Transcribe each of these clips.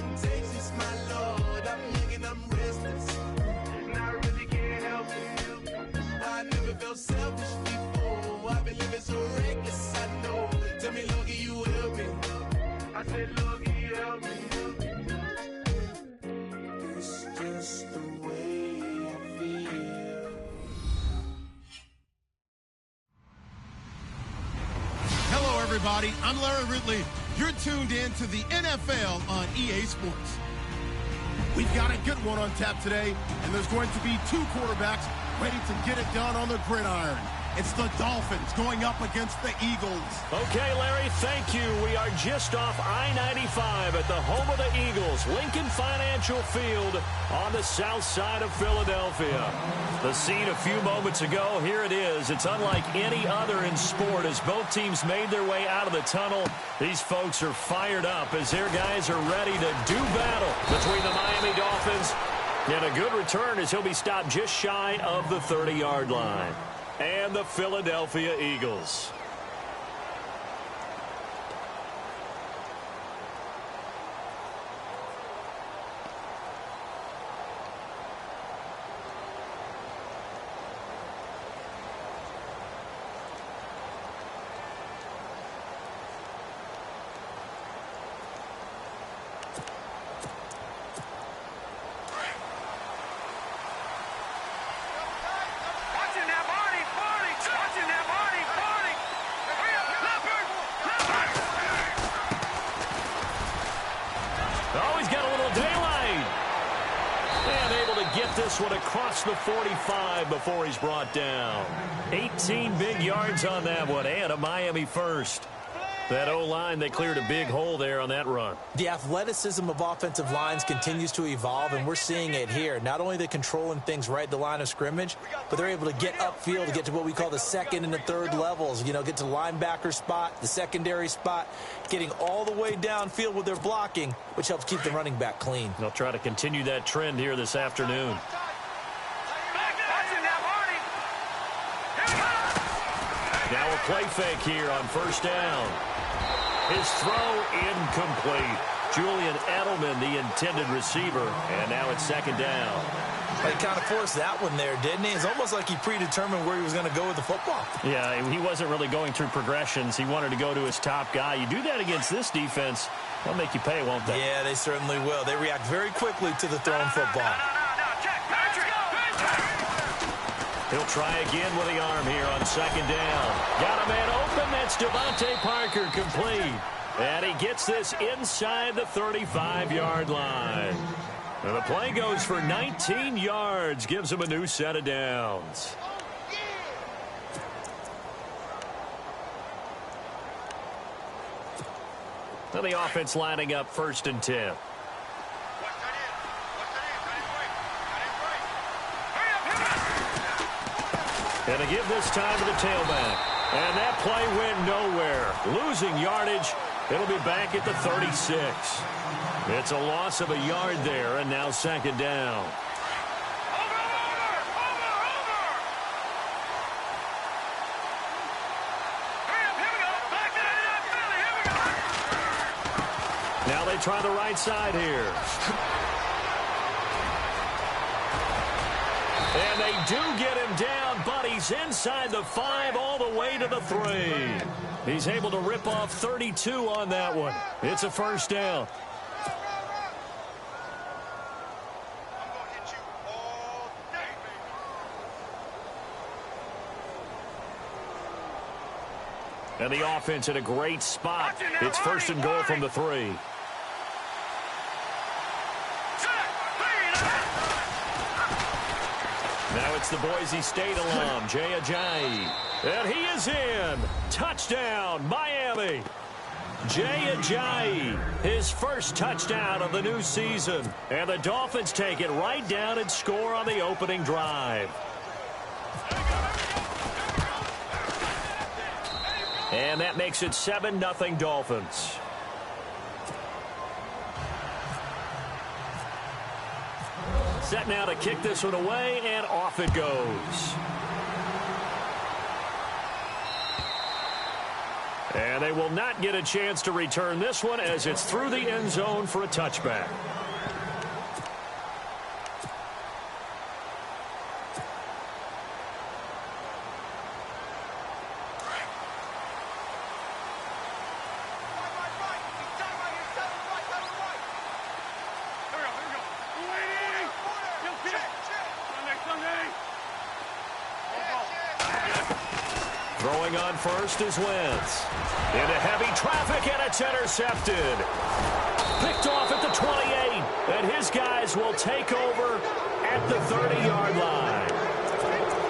temptations, my Lord. I'm young and I'm restless, and I really can't help it. I never felt selfish before. I've been living so reckless, I know. Tell me, Lord, can you help me? I said, Lord, can you help me? It's just the way I feel. Hello, everybody. I'm Larry Ridley. You're tuned in to the NFL on EA Sports. We've got a good one on tap today, and there's going to be two quarterbacks ready to get it done on the gridiron. It's the Dolphins going up against the Eagles. Okay, Larry, thank you. We are just off I-95 at the home of the Eagles, Lincoln Financial Field on the south side of Philadelphia. The scene a few moments ago, here it is. It's unlike any other in sport as both teams made their way out of the tunnel. These folks are fired up as their guys are ready to do battle between the Miami Dolphins. And a good return as he'll be stopped just shy of the 30-yard line. And the Philadelphia Eagles. This one across the 45 before he's brought down. 18 big yards on that one, and a Miami first. That O-line, they cleared a big hole there on that run. The athleticism of offensive lines continues to evolve, and we're seeing it here. Not only are they controlling things right at the line of scrimmage, but they're able to get upfield to get to what we call the second and the third levels. You know, get to the linebacker spot, the secondary spot, getting all the way downfield with their blocking, which helps keep the running back clean. They'll try to continue that trend here this afternoon. Now a play fake here on first down. His throw incomplete. Julian Edelman, the intended receiver, and now it's second down. He kind of forced that one there, didn't he? It's almost like he predetermined where he was going to go with the football. Yeah, he wasn't really going through progressions. He wanted to go to his top guy. You do that against this defense, they'll make you pay, won't they? Yeah, they certainly will. They react very quickly to the thrown football. He'll try again with the arm here on second down. Got a man open. That's Devontae Parker complete. And he gets this inside the 35-yard line. And the play goes for 19 yards. Gives him a new set of downs. Now the offense lining up 1st and 10. And to give this time to the tailback. And that play went nowhere. Losing yardage. It'll be back at the 36. It's a loss of a yard there, and now second down. Now they try the right side here. And they do get him down, but he's inside the 5 all the way to the 3. He's able to rip off 32 on that one. It's a first down. And the offense in a great spot. It's 1st and goal from the 3. Now it's the Boise State alum, Jay Ajayi. And he is in. Touchdown, Miami. Jay Ajayi, his first touchdown of the new season. And the Dolphins take it right down and score on the opening drive. And that makes it 7-0 Dolphins. Set now to kick this one away, and off it goes. And And they will not get a chance to return this one as it's through the end zone for a touchback. Throwing on first is Wentz. Into heavy traffic, and it's intercepted. Picked off at the 28, and his guys will take over at the 30-yard line.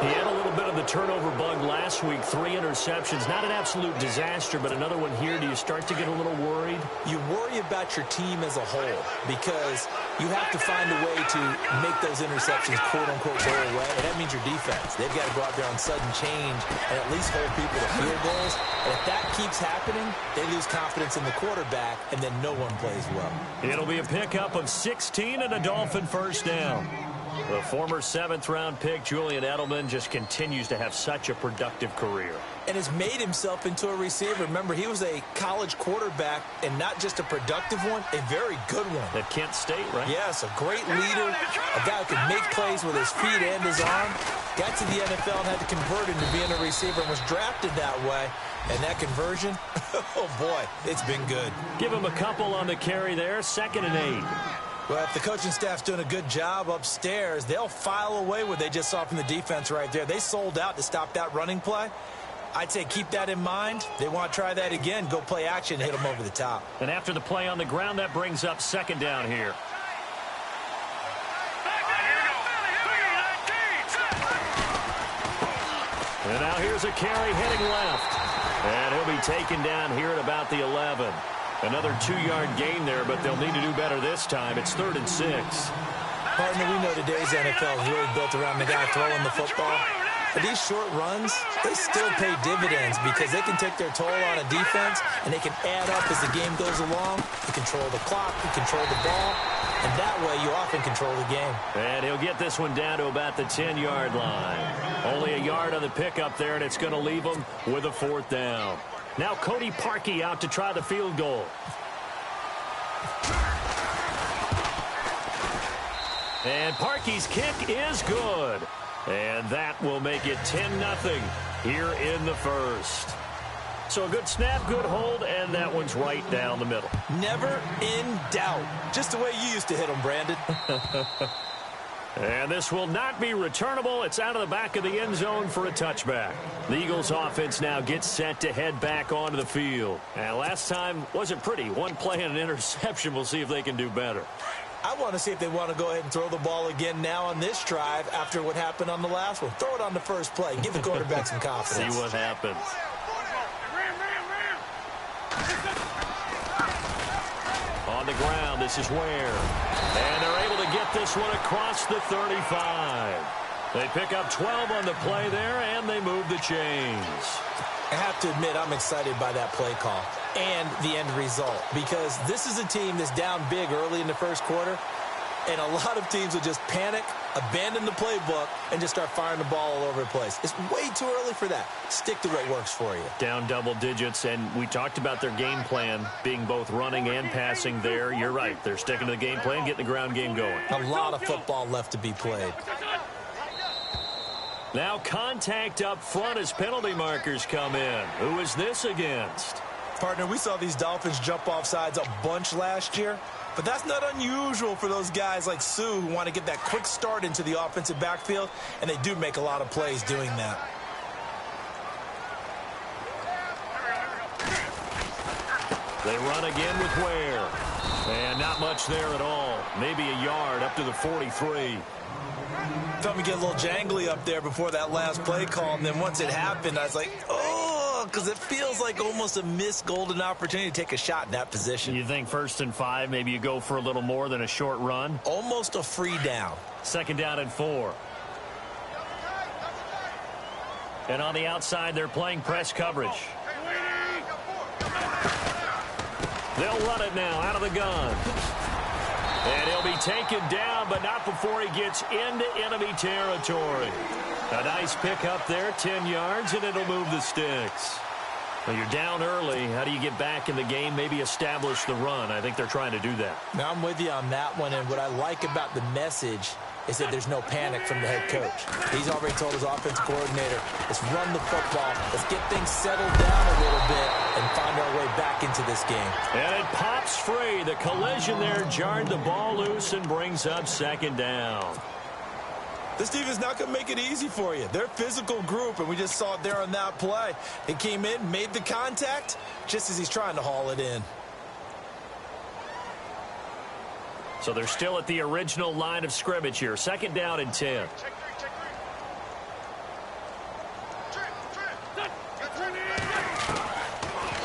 He had a little bit of the turnover bug last week, 3 interceptions. Not an absolute disaster, but another one here. Do you start to get a little worried? You worry about your team as a whole because you have to find a way to make those interceptions, quote-unquote, go away. And that means your defense. They've got to go out there on sudden change and at least hold people to field goals. And if that keeps happening, they lose confidence in the quarterback, and then no one plays well. It'll be a pickup of 16 and a Dolphin first down. The former 7th-round pick, Julian Edelman, just continues to have such a productive career. And has made himself into a receiver. Remember, he was a college quarterback, and not just a productive one, a very good one. At Kent State, right? Yes, a great leader, a guy who could make plays with his feet and his arm. Got to the NFL and had to convert into being a receiver and was drafted that way. And that conversion, oh boy, it's been good. Give him a couple on the carry there, 2nd and 8. Well, if the coaching staff's doing a good job upstairs, they'll file away what they just saw from the defense right there. They sold out to stop that running play. I'd say keep that in mind. They want to try that again, go play action, hit them over the top. And after the play on the ground, that brings up 2nd down here. And now here's a carry heading left. And he'll be taken down here at about the 11. Another 2-yard gain there, but they'll need to do better this time. It's 3rd and 6. Partner, we know today's NFL is really built around the guy throwing the football. But these short runs, they still pay dividends because they can take their toll on a defense, and they can add up as the game goes along. You control the clock, you control the ball, and that way you often control the game. And he'll get this one down to about the 10-yard line. Only a yard on the pickup there, and it's going to leave them with a 4th down. Now Cody Parkey out to try the field goal. And Parkey's kick is good. And that will make it 10-0 here in the first. So a good snap, good hold, and that one's right down the middle. Never in doubt. Just the way you used to hit them, Brandon. And this will not be returnable. It's out of the back of the end zone for a touchback. The Eagles offense now gets set to head back onto the field. And last time wasn't pretty. One play and an interception. We'll see if they can do better. I want to see if they want to go ahead and throw the ball again now on this drive after what happened on the last one. Throw it on the first play. Give the quarterback some confidence. See what happens. On the ground, this is Ware. And they're able to get this one across the 35. They pick up 12 on the play there, and they move the chains. I have to admit, I'm excited by that play call and the end result because this is a team that's down big early in the first quarter, and a lot of teams will just panic, abandon the playbook, and just start firing the ball all over the place. It's way too early for that. Stick to what works for you. Down double digits, and we talked about their game plan being both running and passing there. You're right. They're sticking to the game plan, getting the ground game going. A lot of football left to be played. Now contact up front as penalty markers come in. Who is this against? Partner, we saw these Dolphins jump off sides a bunch last year, but that's not unusual for those guys like Sue who want to get that quick start into the offensive backfield, and they do make a lot of plays doing that. They run again with Ware. And not much there at all. Maybe a yard up to the 43. Felt me get a little jangly up there before that last play call, and then once it happened, I was like, oh, because it feels like almost a missed golden opportunity to take a shot in that position. You think 1st and 5, maybe you go for a little more than a short run? Almost a free down. 2nd down and 4. And on the outside, they're playing press coverage. They'll run it now out of the gun. And he'll be taken down, but not before he gets into enemy territory. A nice pick up there, 10 yards, and it'll move the sticks. Well, you're down early. How do you get back in the game, maybe establish the run? I think they're trying to do that. Now, I'm with you on that one, and what I like about the message is that there's no panic from the head coach. He's already told his offensive coordinator, let's run the football, let's get things settled down a little bit and find our way back into this game. And it pops free. The collision there jarred the ball loose and brings up second down. This defense is not going to make it easy for you. They're a physical group, and we just saw it there on that play. It came in, made the contact, just as he's trying to haul it in. So they're still at the original line of scrimmage here. Second down and 10.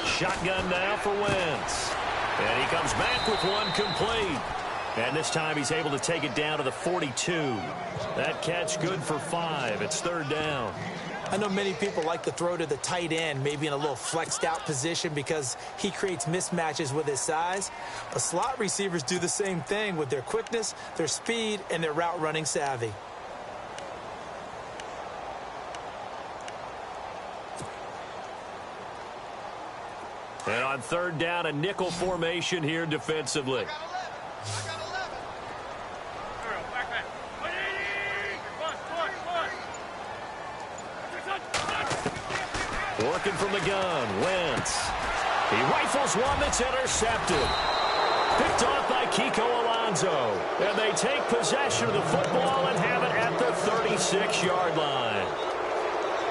Shotgun now for Wentz. And he comes back with one complete. And this time he's able to take it down to the 42. That catch good for 5. It's third down. I know many people like to throw to the tight end, maybe in a little flexed out position because he creates mismatches with his size. But slot receivers do the same thing with their quickness, their speed, and their route running savvy. And on third down, a nickel formation here defensively. Working from the gun, Wentz. He rifles one that's intercepted. Picked off by Kiko Alonso. And they take possession of the football and have it at the 36-yard line.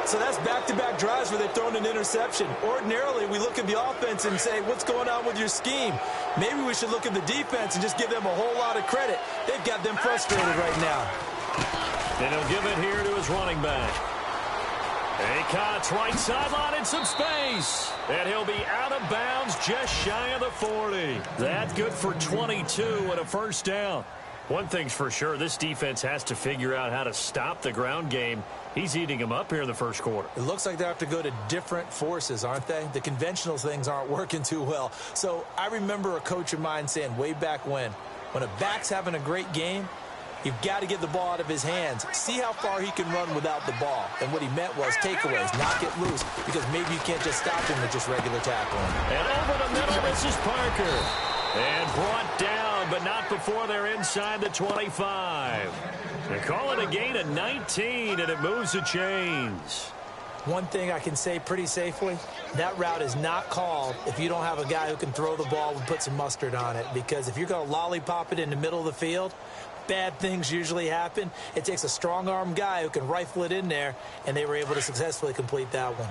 So that's back-to-back drives where they've thrown an interception. Ordinarily, we look at the offense and say, what's going on with your scheme? Maybe we should look at the defense and just give them a whole lot of credit. They've got them frustrated right now. And he'll give it here to his running back. He cuts right sideline in some space. And he'll be out of bounds just shy of the 40. That's good for 22 and a first down. One thing's for sure, this defense has to figure out how to stop the ground game. He's eating them up here in the first quarter. It looks like they have to go to different forces, aren't they? The conventional things aren't working too well. So I remember a coach of mine saying way back when a back's having a great game, you've got to get the ball out of his hands. See how far he can run without the ball. And what he meant was takeaways, not get loose, because maybe you can't just stop him with just regular tackling. And over the middle, this is Parker. And brought down, but not before they're inside the 25. They call it a gain of 19, and it moves the chains. One thing I can say pretty safely, that route is not called if you don't have a guy who can throw the ball and put some mustard on it. Because if you're going to lollipop it in the middle of the field, bad things usually happen. It takes a strong-arm guy who can rifle it in there, and they were able to successfully complete that one.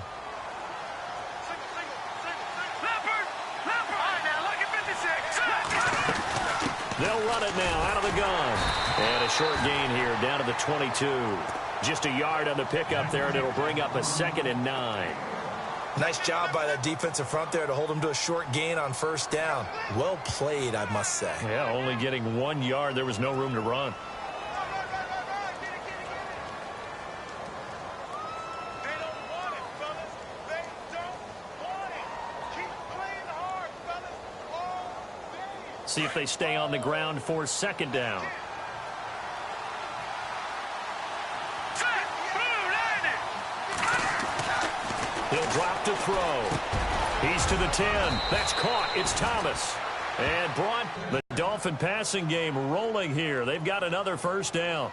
They'll run it now out of the gun. And a short gain here down to the 22. Just a yard on the pickup there, and it'll bring up a 2nd and 9. Nice job by that defensive front there to hold him to a short gain on first down. Well played, I must say. Yeah, only getting 1 yard. There was no room to run. See if they stay on the ground for second down. He'll drop to throw. He's to the 10. That's caught. It's Thomas. And brought the Dolphin passing game rolling here. They've got another first down.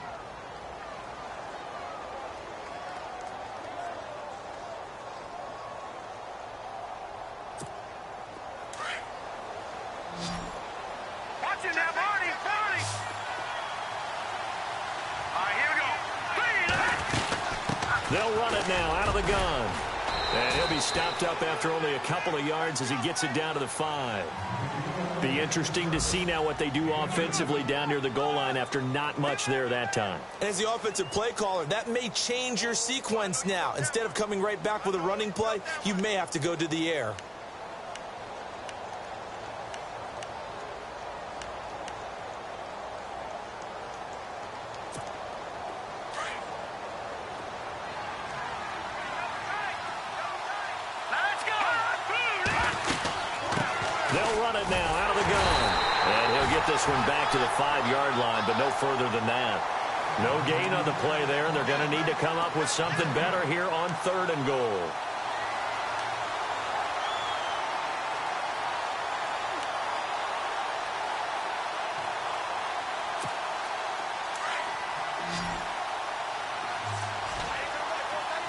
They'll run it now out of the gun. And he'll be stopped up after only a couple of yards as he gets it down to the 5. Be interesting to see now what they do offensively down near the goal line after not much there that time. As the offensive play caller, that may change your sequence now. Instead of coming right back with a running play, you may have to go to the air. They'll run it now out of the gun. And he'll get this one back to the 5-yard line, but no further than that. No gain on the play there, and they're going to need to come up with something better here on 3rd and goal.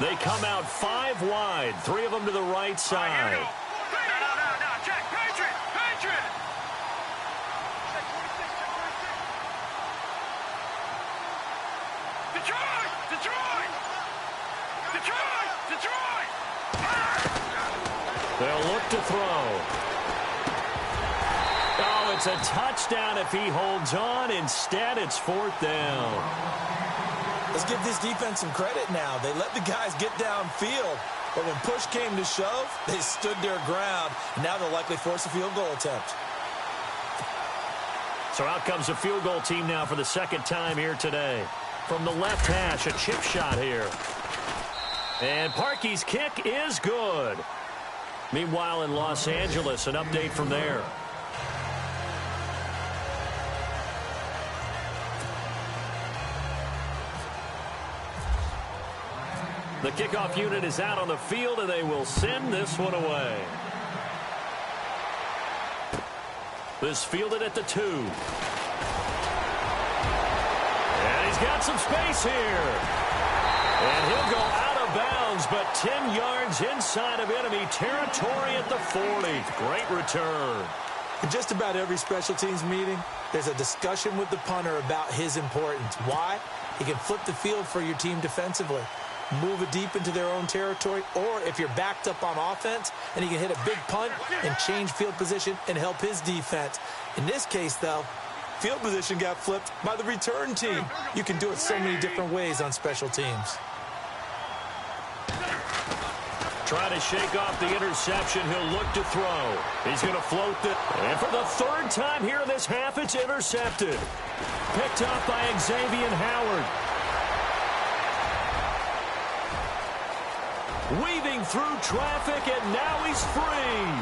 They come out 5 wide, 3 of them to the right side. No, Jack, Patriot! Detroit! They'll look to throw. Oh, it's a touchdown if he holds on. Instead, it's 4th down. Let's give this defense some credit now. They let the guys get downfield, but when push came to shove, they stood their ground. Now they'll likely force a field goal attempt. So out comes a field goal team now for the 2nd time here today. From the left hash, a chip shot here. And Parkey's kick is good. Meanwhile, in Los Angeles, an update from there. The kickoff unit is out on the field, and they will send this one away. This fielded at the 2. And he's got some space here. And he'll go out of bounds, but 10 yards inside of enemy territory at the 40. Great return. In just about every special teams meeting, there's a discussion with the punter about his importance. Why? He can flip the field for your team defensively, move it deep into their own territory, or if you're backed up on offense, and he can hit a big punt and change field position and help his defense. In this case, though, field position got flipped by the return team. You can do it so many different ways on special teams. Trying to shake off the interception. He'll look to throw. He's going to float it. And for the 3rd time here in this half, it's intercepted. Picked up by Xavier Howard. Weaving through traffic, and now he's free.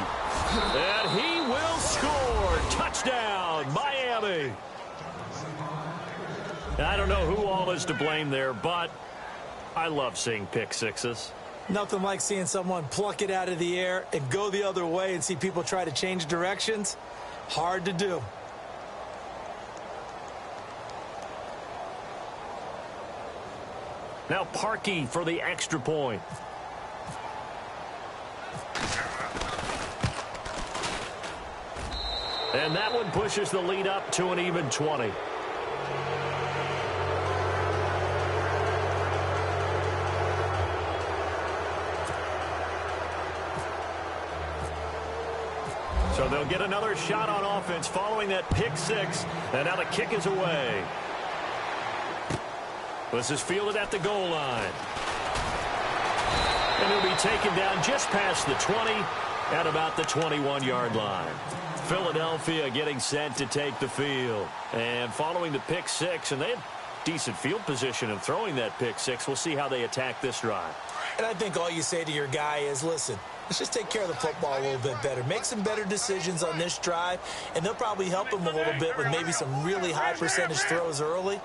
And he will score. Touchdown, Miami. I don't know who all is to blame there, but I love seeing pick sixes. Nothing like seeing someone pluck it out of the air and go the other way and see people try to change directions. Hard to do. Now Parkey for the extra point. And that one pushes the lead up to an even 20. So they'll get another shot on offense following that pick 6. And now the kick is away. This is fielded at the goal line. And he'll be taken down just past the 20 at about the 21-yard line. Philadelphia getting set to take the field. And following the pick 6, and they had decent field position in throwing that pick 6. We'll see how they attack this drive. And I think all you say to your guy is, listen, let's just take care of the football a little bit better. Make some better decisions on this drive, and they'll probably help him a little bit with maybe some really high percentage throws early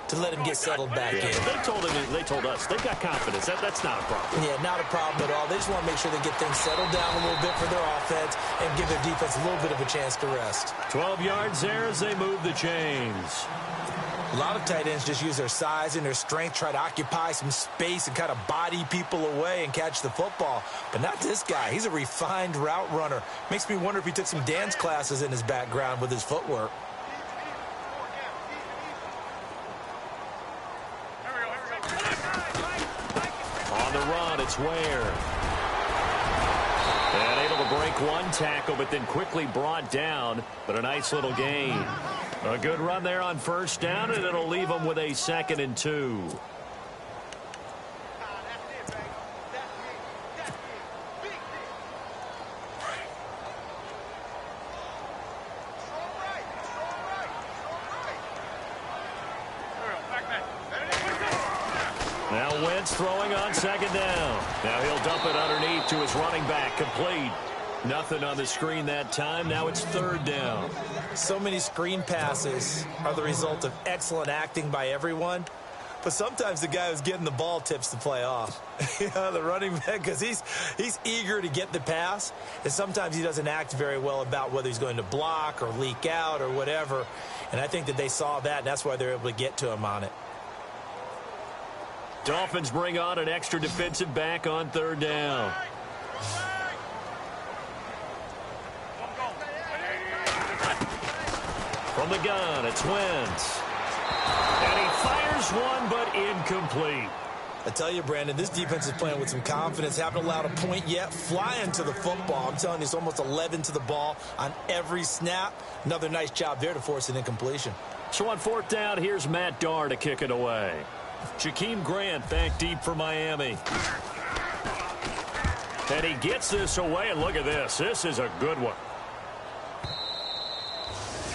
to let him get settled back in. They told us they've got confidence. That's not a problem. Yeah, not a problem at all. They just want to make sure they get things settled down a little bit for their offense and give their defense a little bit of a chance to rest. 12 yards there as they move the chains. A lot of tight ends just use their size and their strength, try to occupy some space and kind of body people away and catch the football. But not this guy. He's a refined route runner. Makes me wonder if he took some dance classes in his background with his footwork. On the run, it's Ware. And able to break one tackle, but then quickly brought down. But a nice little gain. A good run there on first down, and it'll leave them with a 2nd and 2. Now Wentz throwing on 2nd down. Now he'll dump it underneath to his running back. Complete. Nothing on the screen that time. Now it's 3rd down. So many screen passes are the result of excellent acting by everyone. But sometimes the guy who's getting the ball tips the play off. The running back, because he's eager to get the pass. And sometimes he doesn't act very well about whether he's going to block or leak out or whatever. And I think that they saw that, and that's why they're able to get to him on it. Dolphins bring on an extra defensive back on third down. From the gun, it's Wentz. And he fires one, but incomplete. I tell you, Brandon, this defense is playing with some confidence. Haven't allowed a point yet. Flying to the football. I'm telling you, it's almost 11 to the ball on every snap. Another nice job there to force an incompletion. So on fourth down, here's Matt Darr to kick it away. Jakeem Grant back deep for Miami. And he gets this away, and look at this. This is a good one.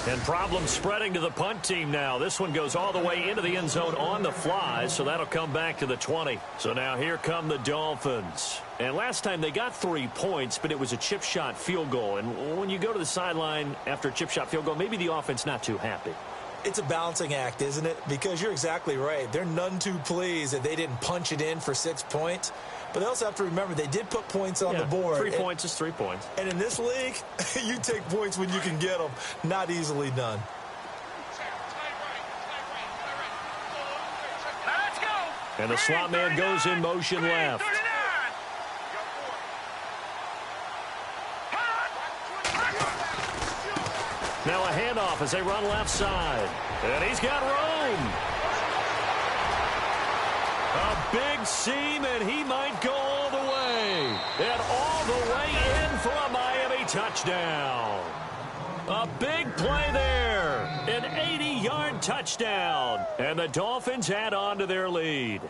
And problems spreading to the punt team now. This one goes all the way into the end zone on the fly, so that'll come back to the 20. So now here come the Dolphins. And last time they got 3 points, but it was a chip shot field goal. And when you go to the sideline after a chip shot field goal, maybe the offense not too happy. It's a balancing act, isn't it? Because you're exactly right. They're none too pleased that they didn't punch it in for 6 points. But they also have to remember they did put points on the board. 3 points is 3 points. And in this league, you take points when you can get them. Not easily done. Let's go. And the slot man goes in motion left. Now a handoff as they run left side. And he's got room. A big seam, and he might go all the way. And all the way in for a Miami touchdown. A big play there. An 80-yard touchdown. And the Dolphins add on to their lead.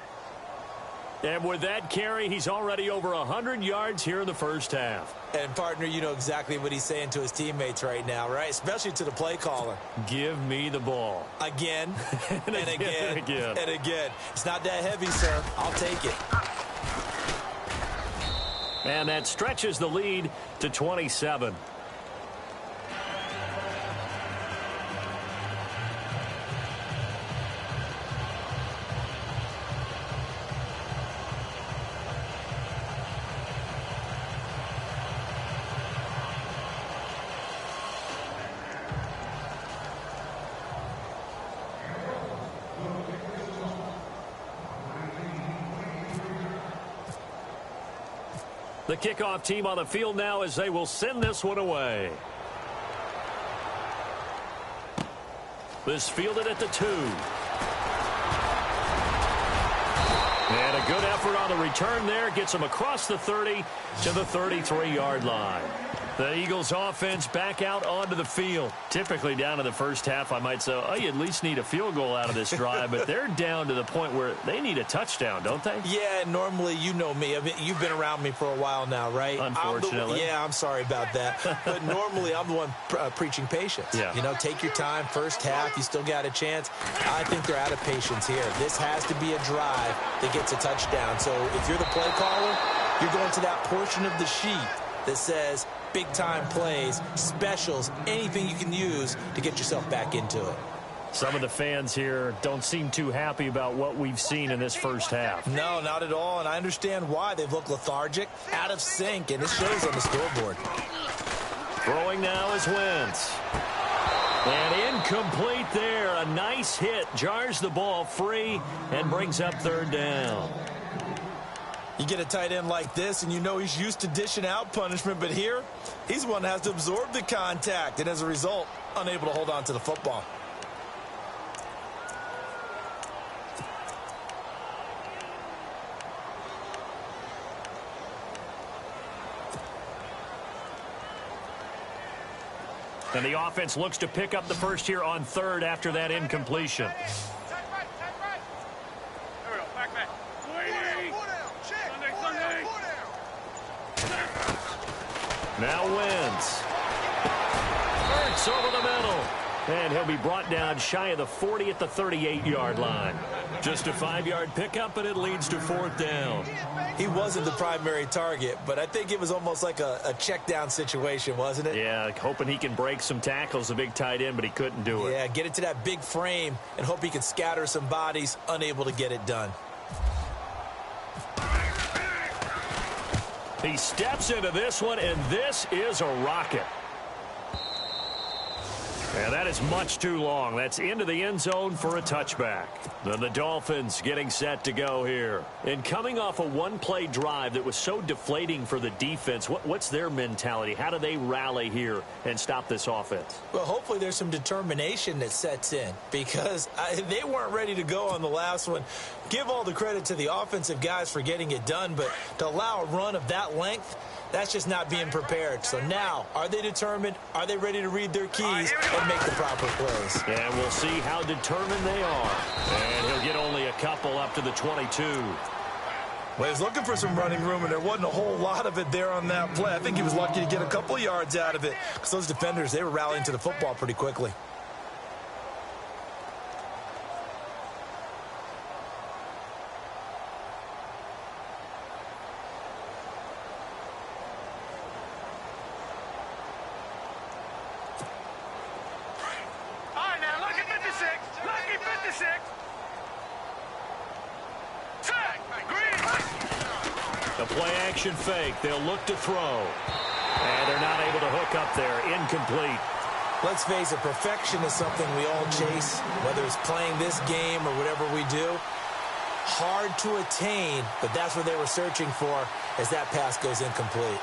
And with that carry, he's already over 100 yards here in the first half. And, partner, you know exactly what he's saying to his teammates right now, right? Especially to the play caller. Give me the ball. Again, and again, and again. and again. It's not that heavy, sir. I'll take it. And that stretches the lead to 27. The kickoff team on the field now as they will send this one away. This fielded at the 2. And a good effort on the return there. Gets him across the 30 to the 33-yard line. The Eagles offense back out onto the field. Typically down in the first half, I might say, oh, you at least need a field goal out of this drive. But they're down to the point where they need a touchdown, don't they? Yeah, normally, you know me. I mean, you've been around me for a while now, right? Unfortunately. I'm sorry about that. But normally, I'm the one preaching patience. Yeah. You know, take your time. First half, you still got a chance. I think they're out of patience here. This has to be a drive that gets a touchdown. So if you're the play caller, you're going to that portion of the sheet that says big-time plays, specials, anything you can use to get yourself back into it. Some of the fans here don't seem too happy about what we've seen in this first half. No, not at all, and I understand why. They've looked lethargic, out of sync, and it shows on the scoreboard. Throwing now is Wentz. And incomplete there. A nice hit. Jars the ball free and brings up third down. You get a tight end like this, and you know he's used to dishing out punishment, but here, he's the one that has to absorb the contact, and as a result, unable to hold on to the football. And the offense looks to pick up the first here on third after that incompletion. Now Wentz. Hurts over the middle. And he'll be brought down shy of the 40 at the 38-yard line. Just a 5-yard pickup, and it leads to fourth down. He wasn't the primary target, but I think it was almost like a check-down situation, wasn't it? Yeah, hoping he can break some tackles, a big tight end, but he couldn't do it. Yeah, get into that big frame and hope he can scatter some bodies, unable to get it done. He steps into this one, and this is a rocket. And that is much too long. That's into the end zone for a touchback. Then the Dolphins getting set to go here. And coming off a one-play drive that was so deflating for the defense, what's their mentality? How do they rally here and stop this offense? Well, hopefully there's some determination that sets in because they weren't ready to go on the last one. Give all the credit to the offensive guys for getting it done, but to allow a run of that length, that's just not being prepared. So now, are they determined? Are they ready to read their keys and make the proper plays? And we'll see how determined they are. And he'll get only a couple up to the 22. Well, he was looking for some running room, and there wasn't a whole lot of it there on that play. I think he was lucky to get a couple of yards out of it because those defenders, they were rallying to the football pretty quickly. The play-action fake. They'll look to throw. And they're not able to hook up there. Incomplete. Let's face it, perfection is something we all chase, whether it's playing this game or whatever we do. Hard to attain, but that's what they were searching for as that pass goes incomplete.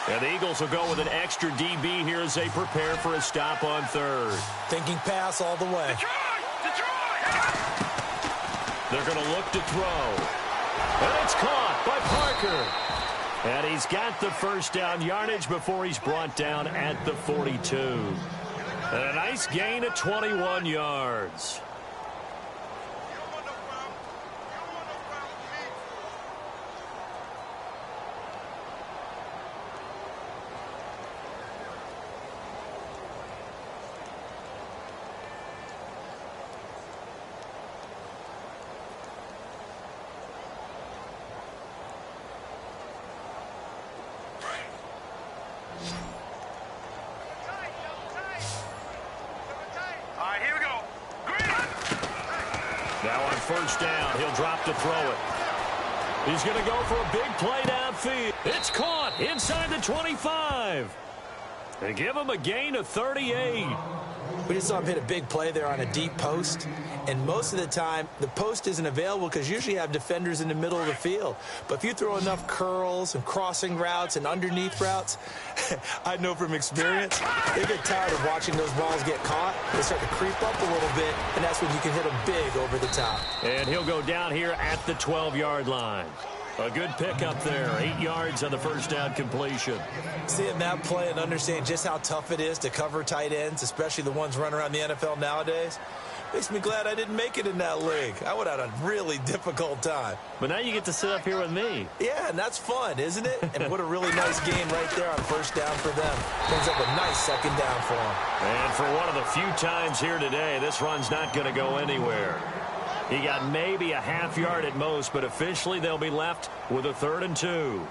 And the Eagles will go with an extra DB here as they prepare for a stop on third. Thinking pass all the way. They're going to look to throw. And it's caught by Parker. And he's got the first down yardage before he's brought down at the 42. And a nice gain of 21 yards. Now on first down, he'll drop to throw it. He's going to go for a big play downfield. It's caught inside the 25. They give him a gain of 38. We just saw him hit a big play there on a deep post. And most of the time, the post isn't available because usually you have defenders in the middle of the field. But if you throw enough curls and crossing routes and underneath routes, I know from experience, they get tired of watching those balls get caught. They start to creep up a little bit, and that's when you can hit them big over the top. And he'll go down here at the 12-yard line. A good pickup there, 8 yards on the first down completion. Seeing that play and understanding just how tough it is to cover tight ends, especially the ones running around the NFL nowadays, makes me glad I didn't make it in that league. I would have had a really difficult time. But now you get to sit up here with me. Yeah, and that's fun, isn't it? And what a really nice game right there on first down for them. Brings up a nice second down for them. And for one of the few times here today, this run's not going to go anywhere. He got maybe a half yard at most, but officially they'll be left with a 3rd and 2.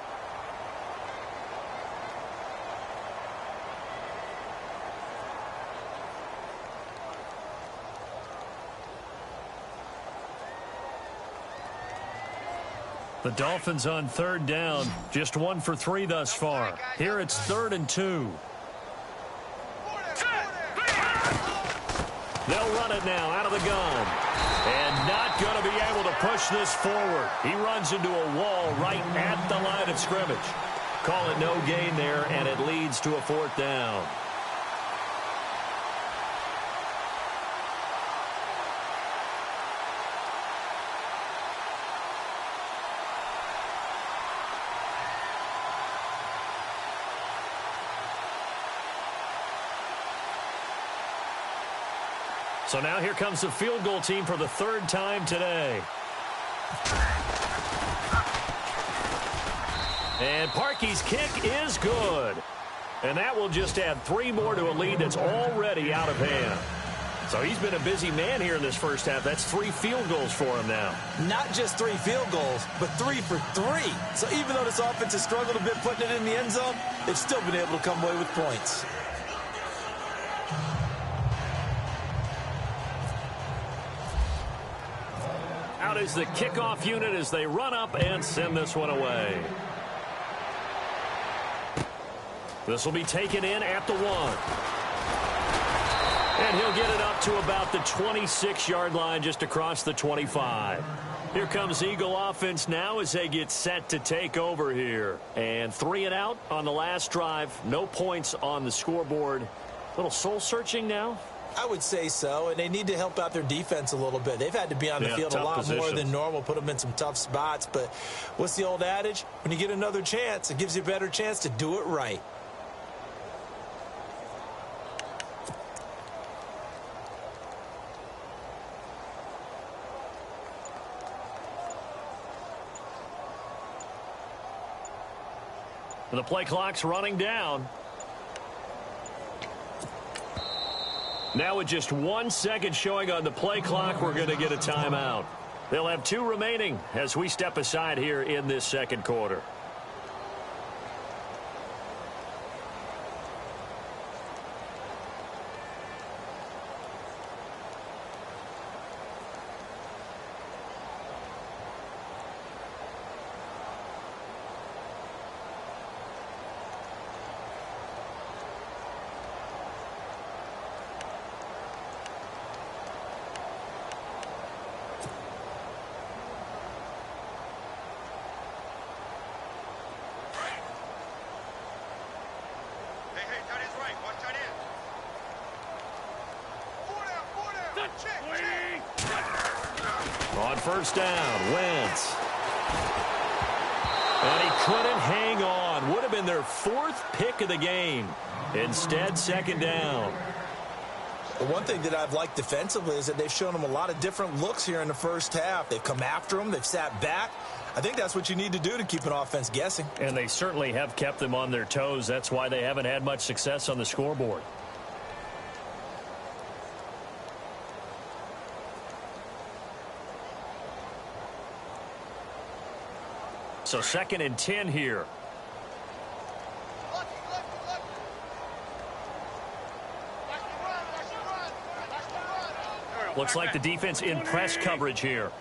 The Dolphins on 3rd down, just 1 for 3 thus far. Here it's 3rd and 2. They'll run it now out of the gun. And not going to be able to push this forward. He runs into a wall right at the line of scrimmage. Call it no gain there, and it leads to a 4th down. So now here comes the field goal team for the 3rd time today. And Parkey's kick is good. And that will just add 3 more to a lead that's already out of hand. So he's been a busy man here in this first half. That's 3 field goals for him now. Not just 3 field goals, but 3 for 3. So even though this offense has struggled a bit putting it in the end zone, it's still been able to come away with points. Out is the kickoff unit as they run up and send this one away. This will be taken in at the 1. And he'll get it up to about the 26-yard line just across the 25. Here comes Eagle offense now as they get set to take over here. And 3 and out on the last drive. No points on the scoreboard. A little soul-searching now? I would say so, and they need to help out their defense a little bit. They've had to be on the field a lot more than normal, put them in some tough spots. But what's the old adage? When you get another chance, it gives you a better chance to do it right. And the play clock's running down. Now with just 1 second showing on the play clock, we're going to get a timeout. They'll have 2 remaining as we step aside here in this second quarter. On first down, Wentz. And he couldn't hang on. Would have been their 4th pick of the game. Instead, second down. The one thing that I've liked defensively is that they've shown them a lot of different looks here in the first half. They've come after them. They've sat back. I think that's what you need to do to keep an offense guessing. And they certainly have kept them on their toes. That's why they haven't had much success on the scoreboard. So 2nd and 10 here. Looks like the defense in press coverage here.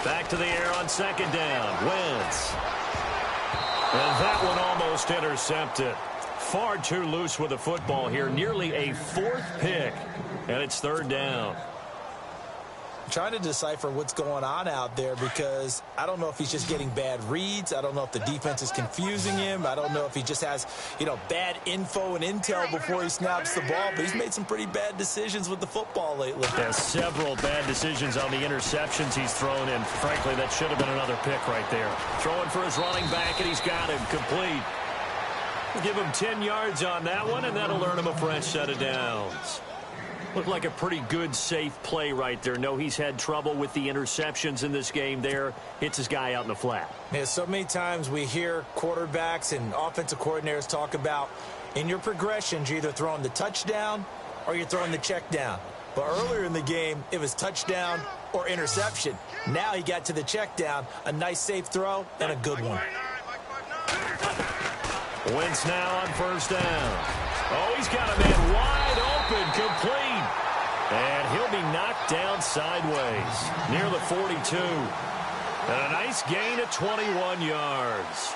Back to the air on second down. Wentz. And that one almost intercepted. Far too loose with the football here. Nearly a 4th pick. And it's third down. Trying to decipher what's going on out there because I don't know if he's just getting bad reads. I don't know if the defense is confusing him. I don't know if he just has, bad info and intel before he snaps the ball. But he's made some pretty bad decisions with the football lately. Yeah, several bad decisions on the interceptions he's thrown, and frankly, that should have been another pick right there. Throwing for his running back, and he's got him complete. We'll give him 10 yards on that one, and that'll earn him a fresh set of downs. Looked like a pretty good, safe play right there. No, he's had trouble with the interceptions in this game there. Hits his guy out in the flat. Yeah, so many times we hear quarterbacks and offensive coordinators talk about in your progressions, you're either throwing the touchdown or you're throwing the check down. But earlier in the game, it was touchdown or interception. Now he got to the check down, a nice safe throw, and a good one. Wentz now on first down. Oh, he's got a man wide open, complete. And he'll be knocked down sideways near the 42. And a nice gain of 21 yards.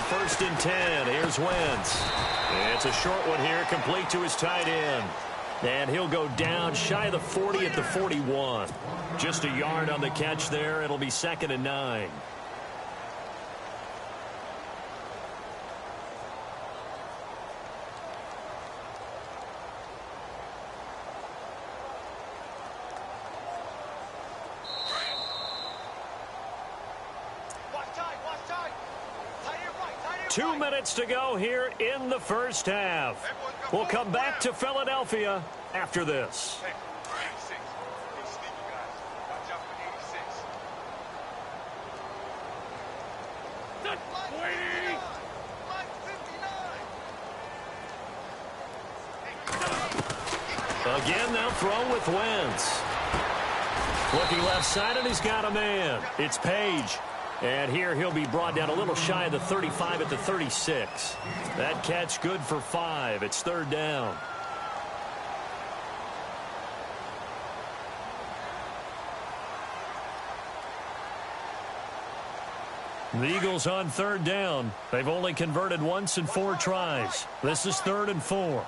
First and 10. Here's Wentz. It's a short one here, complete to his tight end. And he'll go down shy of the 40 at the 41. Just a yard on the catch there. It'll be 2nd and 9. Two minutes to go here in the first half. We'll come back to Philadelphia after this. Again, they'll throw with Wentz. Looking left side, and he's got a man. It's Page. And here he'll be brought down a little shy of the 35 at the 36. That catch good for 5. It's third down. The Eagles on third down. They've only converted once in 4 tries. This is 3rd and 4.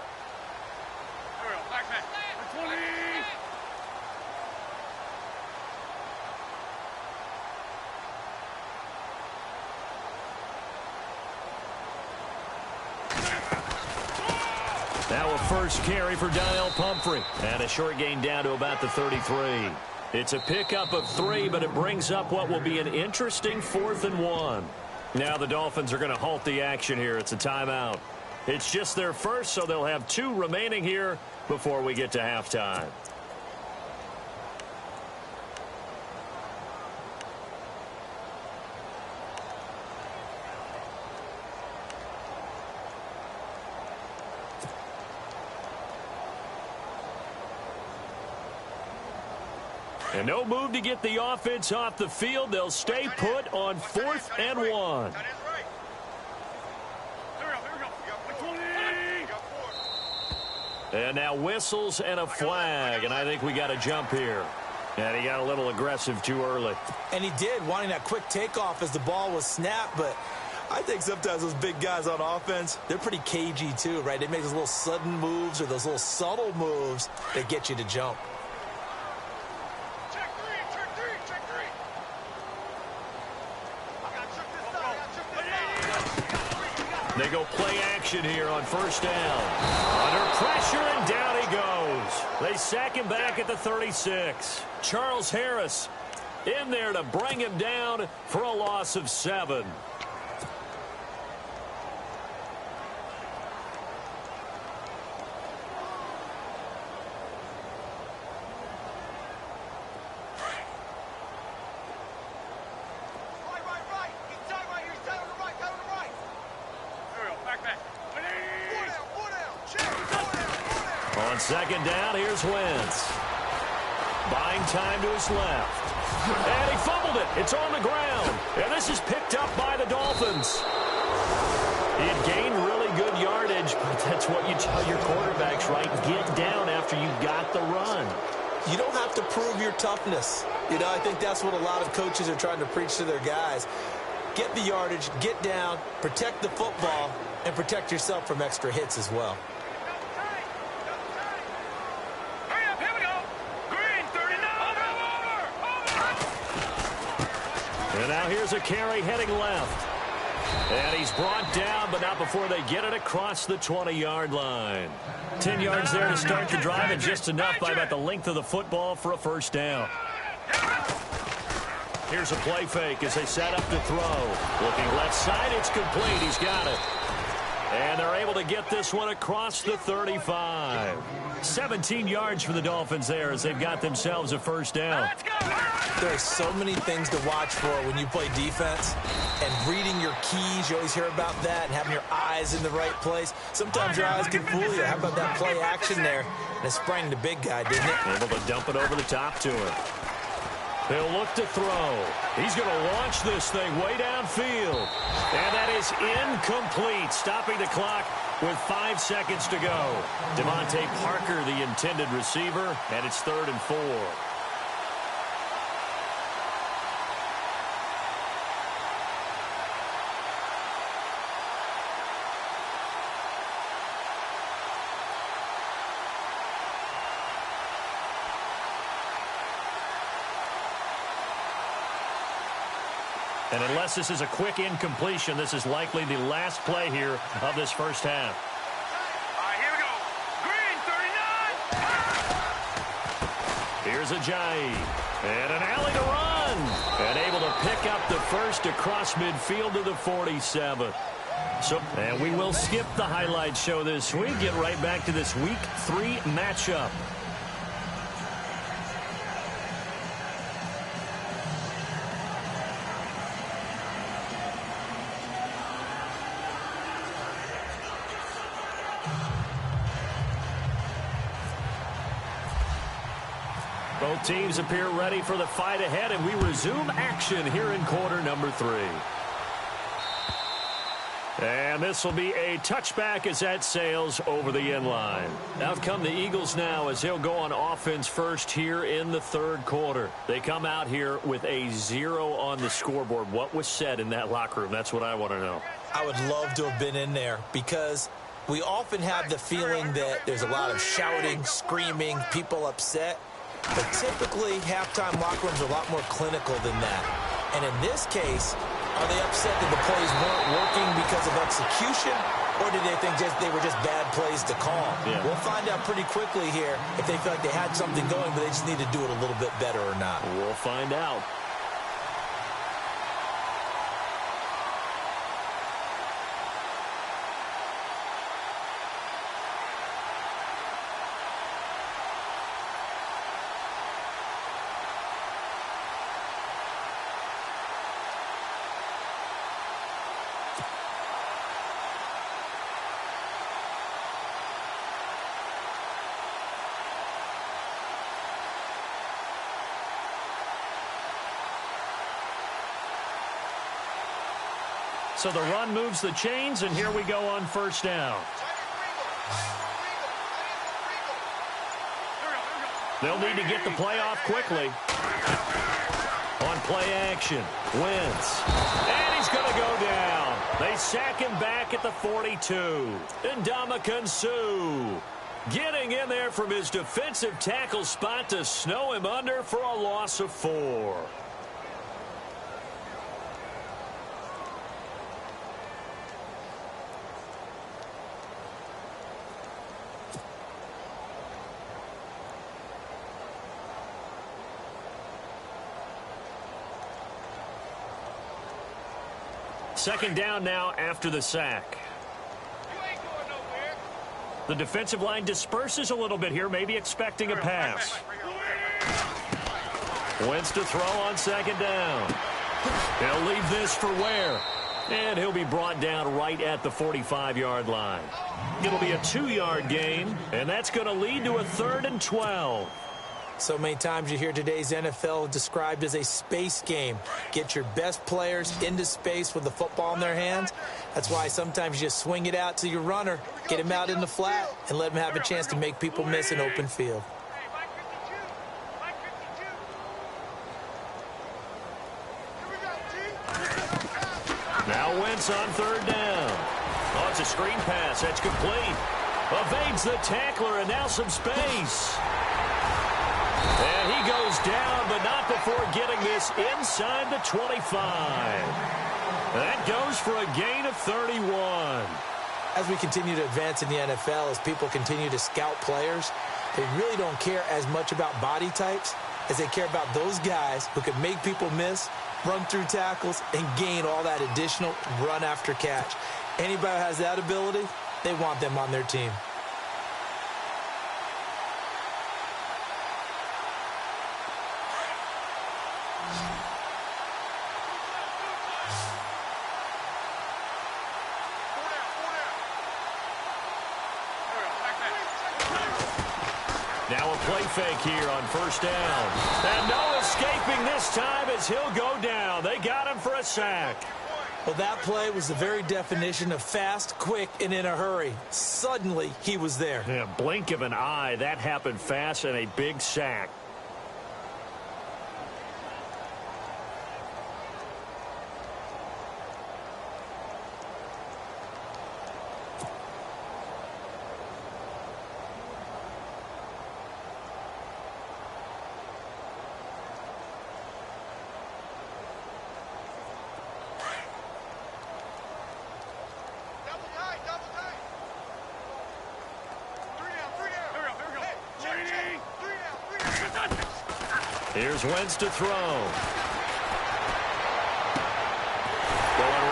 Now a first carry for Donnell Pumphrey. And a short gain down to about the 33. It's a pickup of 3, but it brings up what will be an interesting 4th and 1. Now the Dolphins are going to halt the action here. It's a timeout. It's just their first, so they'll have 2 remaining here before we get to halftime. And no move to get the offense off the field. They'll stay put on 4th and 1. And now whistles and a flag. And I think we got a jump here. And he got a little aggressive too early. And he did, wanting that quick takeoff as the ball was snapped. But I think sometimes those big guys on offense, they're pretty cagey too, right? They make those little sudden moves or those little subtle moves that get you to jump. They go play action here on first down. Under pressure, and down he goes. They sack him back at the 36. Charles Harris in there to bring him down for a loss of 7. On second down, here's Wentz. Buying time to his left. And he fumbled it. It's on the ground. And this is picked up by the Dolphins. He had gained really good yardage, but that's what you tell your quarterbacks, right? Get down after you got the run. You don't have to prove your toughness. You know, I think that's what a lot of coaches are trying to preach to their guys. Get the yardage, get down, protect the football, and protect yourself from extra hits as well. And now here's a carry heading left. And he's brought down, but not before they get it across the 20-yard line. 10 yards there to start the drive, and just enough by about the length of the football for a first down. Here's a play fake as they set up to throw. Looking left side, it's complete. He's got it. And they're able to get this one across the 35. 17 yards for the Dolphins there as they've got themselves a first down. There are so many things to watch for when you play defense. And reading your keys, you always hear about that, and having your eyes in the right place. Sometimes your eyes can fool you. How about that play action there? And it sprang the big guy, didn't it? Able to dump it over the top to him. He'll look to throw. He's going to launch this thing way downfield. And that is incomplete, stopping the clock with 5 seconds to go. Devontae Parker, the intended receiver, and it's 3rd and 4. And unless this is a quick incompletion, this is likely the last play here of this first half. All right, here we go. Green, 39. Here's Ajayi. And an alley to run. And able to pick up the first across midfield to the 47. And we will skip the highlight show this week. Get right back to this Week 3 matchup. Both teams appear ready for the fight ahead, and we resume action here in quarter number 3. And this will be a touchback as that sails over the end line. Out come the Eagles now as they'll go on offense first here in the third quarter. They come out here with a 0 on the scoreboard. What was said in that locker room? That's what I want to know. I would love to have been in there because we often have the feeling that there's a lot of shouting, screaming, people upset. But typically, halftime locker rooms are a lot more clinical than that. And in this case, are they upset that the plays weren't working because of execution, or did they think they were just bad plays to call? Yeah. We'll find out pretty quickly here if they feel like they had something going, but they just need to do it a little bit better or not. We'll find out. So the run moves the chains, and here we go on first down. They'll need to get the play off quickly. On play action, Wentz. And he's going to go down. They sack him back at the 42. Ndamukong Suh getting in there from his defensive tackle spot to snow him under for a loss of 4. Second down now after the sack. The defensive line disperses a little bit here, maybe expecting a pass. Wentz to throw on second down. He'll leave this for Ware. And he'll be brought down right at the 45-yard line. It'll be a 2-yard gain, and that's going to lead to a 3rd and 12. So many times you hear today's NFL described as a space game. Get your best players into space with the football in their hands. That's why sometimes you just swing it out to your runner, get him out in the flat, and let him have a chance to make people miss an open field. Now Wentz on third down. Oh, it's a screen pass. That's complete. Evades the tackler, and now some space. And he goes down, but not before getting this inside the 25. That goes for a gain of 31. As we continue to advance in the NFL, as people continue to scout players, they really don't care as much about body types as they care about those guys who can make people miss, run through tackles, and gain all that additional run after catch. Anybody who has that ability, they want them on their team. Now a play fake here on first down. And no escaping this time as he'll go down. They got him for a sack. Well, that play was the very definition of fast, quick, and in a hurry. Suddenly, he was there. Yeah, blink of an eye. That happened fast and a big sack. Here's Wentz to throw. Going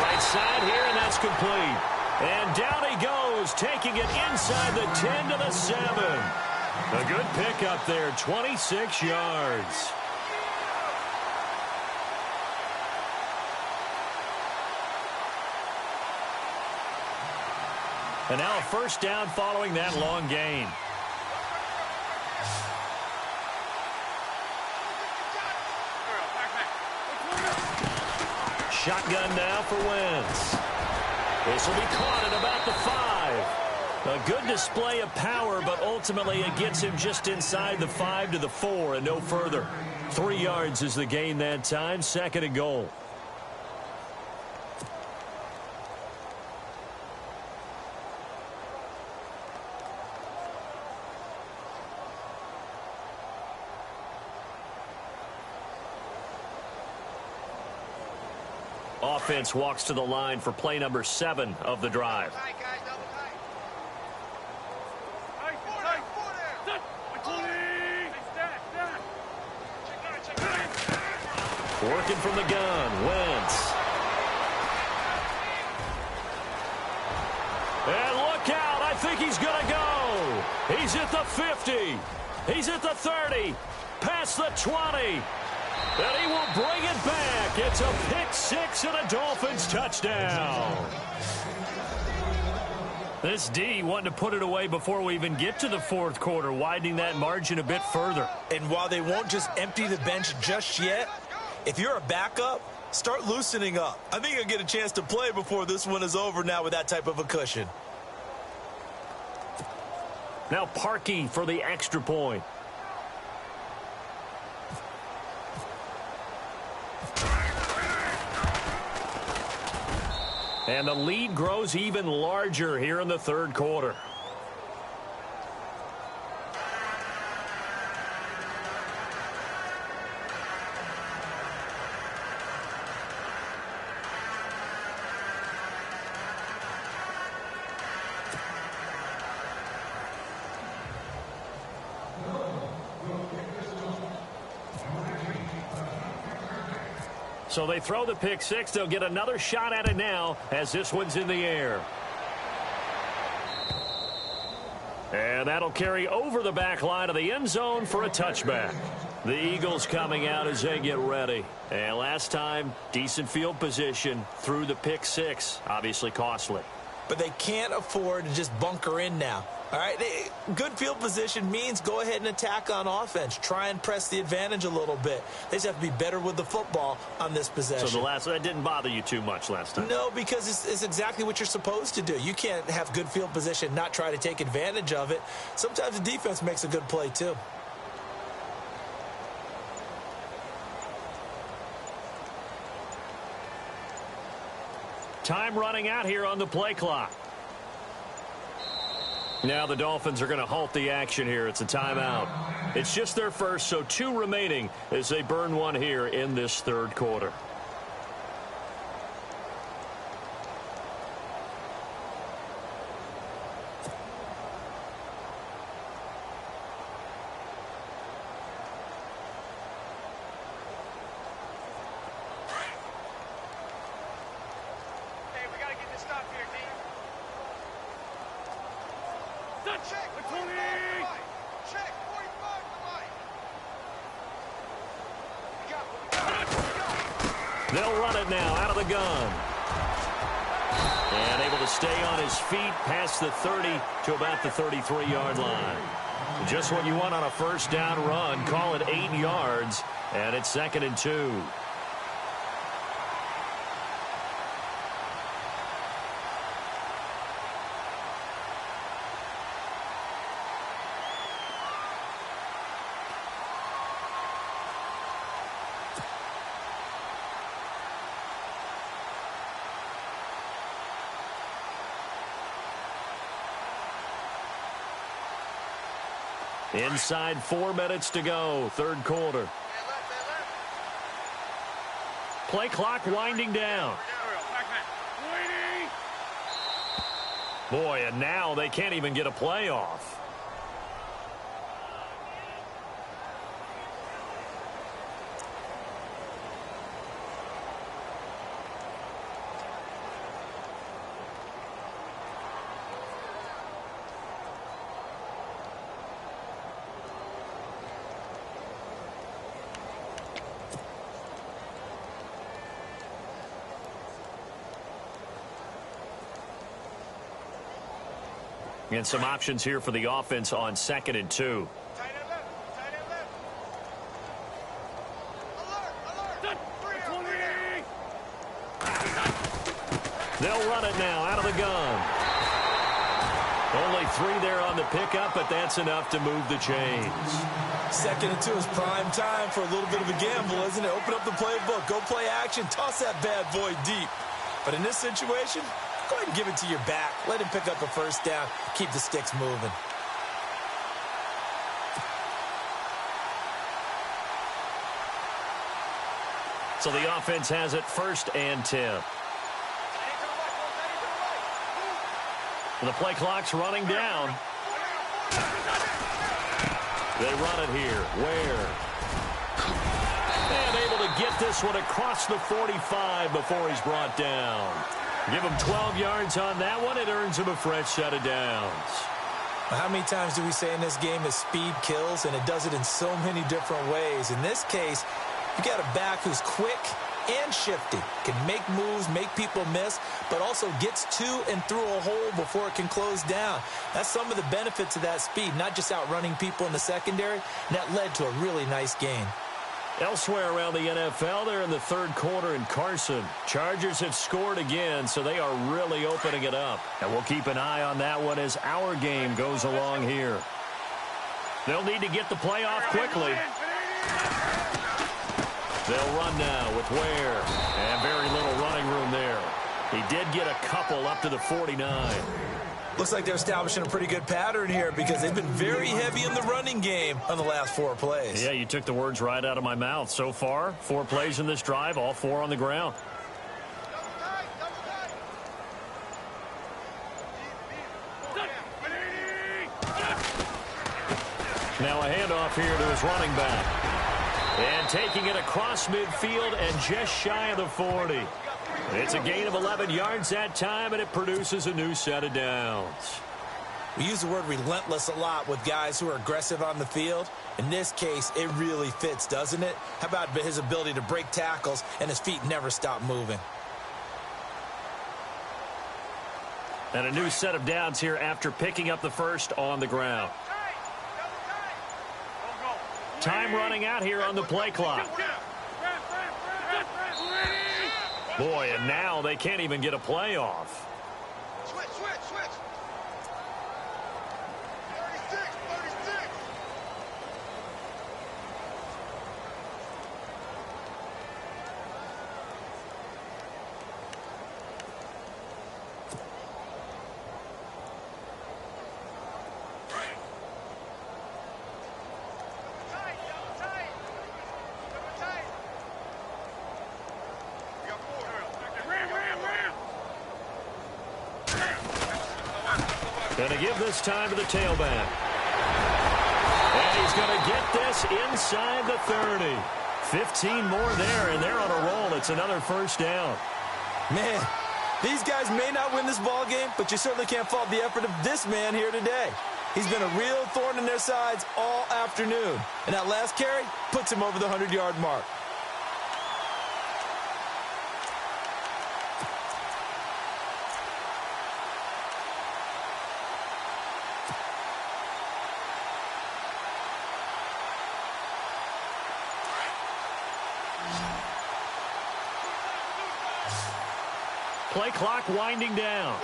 right side here, and that's complete. And down he goes, taking it inside the 10 to the 7. A good pickup there, 26 yards. And now a first down following that long gain. shotgun now for Wentz. This will be caught at about the 5. A good display of power, but ultimately it gets him just inside the 5 to the 4 and no further. 3 yards is the gain that time, 2nd and goal. Offense walks to the line for play number 7 of the drive. Working from the gun, Wentz. And look out, I think he's going to go. He's at the 50. He's at the 30. Past the 20. And he will bring it back. It's a pick 6 and a Dolphins touchdown. This D wanting to put it away before we even get to the 4th quarter, widening that margin a bit further. And while they won't just empty the bench just yet, if you're a backup, start loosening up. I think you'll get a chance to play before this one is over now with that type of a cushion. Now Parkey for the extra point. And the lead grows even larger here in the 3rd quarter. So they throw the pick 6. They'll get another shot at it now as this one's in the air. And that'll carry over the back line of the end zone for a touchback. The Eagles coming out as they get ready. And last time, decent field position through the pick 6. Obviously costly. But they can't afford to just bunker in now. All right, good field position means go ahead and attack on offense. Try and press the advantage a little bit. They just have to be better with the football on this possession. So that didn't bother you too much last time? No, because it's exactly what you're supposed to do. You can't have good field position, not try to take advantage of it. Sometimes the defense makes a good play too. Time running out here on the play clock. Now the Dolphins are going to halt the action here. It's a timeout. It's just their first, so 2 remaining as they burn one here in this 3rd quarter. They'll run it now out of the gun. And able to stay on his feet past the 30 to about the 33-yard line. Just what you want on a first down run. Call it 8 yards, and it's 2nd and 2. Inside 4 minutes to go, 3rd quarter. Play clock winding down. Boy, and now they can't even get a play off. And some options here for the offense on 2nd and 2. They'll run it now out of the gun. Only 3 there on the pickup, but that's enough to move the chains. 2nd and 2 is prime time for a little bit of a gamble, isn't it? Open up the playbook, go play action, toss that bad boy deep. But in this situation, go ahead and give it to your back. Let him pick up a first down, keep the sticks moving. So the offense has it 1st and 10. The play clock's running down. They run it here. Ware. And able to get this one across the 45 before he's brought down. Give him 12 yards on that one. It earns him a fresh set of downs. How many times do we say in this game that speed kills, and it does it in so many different ways? In this case, you got a back who's quick and shifty, can make moves, make people miss, but also gets to and through a hole before it can close down. That's some of the benefits of that speed, not just outrunning people in the secondary, and that led to a really nice gain. Elsewhere around the NFL, they're in the 3rd quarter in Carson. Chargers have scored again, so they are really opening it up. And we'll keep an eye on that one as our game goes along here. They'll need to get the play off quickly. They'll run now with Ware. And very little running room there. He did get a couple up to the 49. Looks like they're establishing a pretty good pattern here because they've been very heavy in the running game on the last 4 plays. Yeah, you took the words right out of my mouth. So far, 4 plays in this drive, all 4 on the ground. Now a handoff here to his running back. And taking it across midfield and just shy of the 40. It's a gain of 11 yards that time, and it produces a new set of downs. We use the word relentless a lot with guys who are aggressive on the field. In this case, it really fits, doesn't it? How about his ability to break tackles and his feet never stop moving? And a new set of downs here after picking up the first on the ground. Time running out here on the play clock. Boy, and now they can't even get a play off. Switch. 36. Going to give this time to the tailback. And he's going to get this inside the 30. 15 more there, and they're on a roll. It's another first down. Man, these guys may not win this ball game, but you certainly can't fault the effort of this man here today. He's been a real thorn in their sides all afternoon. And that last carry puts him over the 100-yard mark. Play clock winding down.